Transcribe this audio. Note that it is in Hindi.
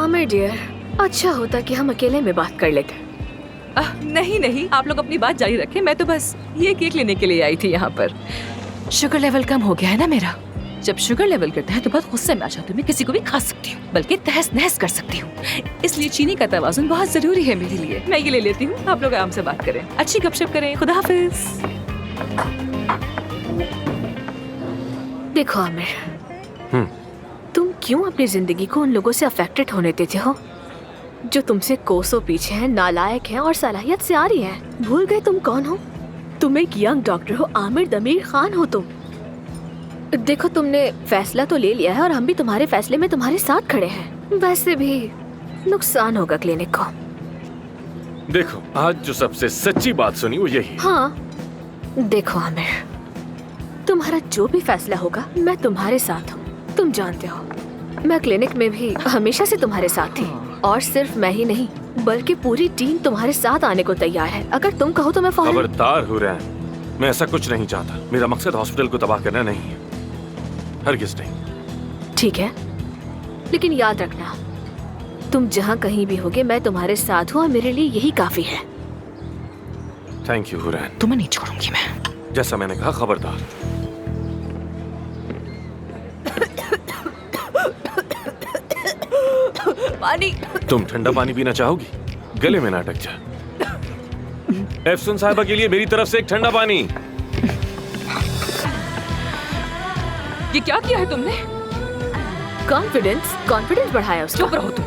आमिर डियर, अच्छा होता कि हम अकेले में बात कर लेते। नहीं नहीं, आप लोग अपनी बात जारी रखें। मैं तो बस ये केक लेने के लिए आई थी यहाँ पर। शुगर लेवल कम हो गया है ना मेरा। जब शुगर लेवल गिरता है तो बहुत गुस्से में आ जाती हूँ। मैं किसी को भी खा सकती हूँ, बल्कि तहस नहस कर सकती हूँ। इसलिए चीनी का तवाज़ुन बहुत जरूरी है मेरे लिए। मैं ये ले लेती हूँ, आप लोग आराम से बात करें, अच्छी गपशप करें। खुदा हाफिज। देखो आमिर, तुम क्यों अपनी जिंदगी को उन लोगों से अफेक्टेड होने देते हो जो तुमसे कोसों पीछे हैं, नालायक हैं और सलाहियत से आ रही हैं? भूल गए तुम कौन हो? तुम एक यंग डॉक्टर हो, आमिर दमीर खान हो तुम। देखो, तुमने फैसला तो ले लिया है और हम भी तुम्हारे फैसले में तुम्हारे साथ खड़े हैं। वैसे भी नुकसान होगा क्लिनिक को। देखो, आज जो सबसे सच्ची बात सुनी वो यही। हाँ, देखो आमिर, तुम्हारा जो भी फैसला होगा मैं तुम्हारे साथ हूँ। तुम जानते हो मैं क्लिनिक में भी हमेशा से तुम्हारे साथ थी, और सिर्फ मैं ही नहीं बल्कि पूरी टीम तुम्हारे साथ आने को तैयार है। अगर तुम कहो तो मैं फौरन। खबरदार हुरैन, मैं ऐसा कुछ नहीं चाहता। मेरा मकसद हॉस्पिटल को तबाह करना नहीं है, हरगिज़ नहीं। ठीक है, लेकिन याद रखना, तुम जहाँ कहीं भी होगे मैं तुम्हारे साथ हूँ और मेरे लिए यही काफी है। Thank you Hurain. तुम्हें नहीं छोड़ूंगी मैं। जैसा मैंने कहा, खबरदार। पानी। तुम ठंडा पानी पीना चाहोगी? गले में ना अटक जा। एफसुन साहिबा के लिए मेरी तरफ से एक ठंडा पानी। ये क्या किया है तुमने? कॉन्फिडेंस बढ़ाया उसका। चुप रहो तुम।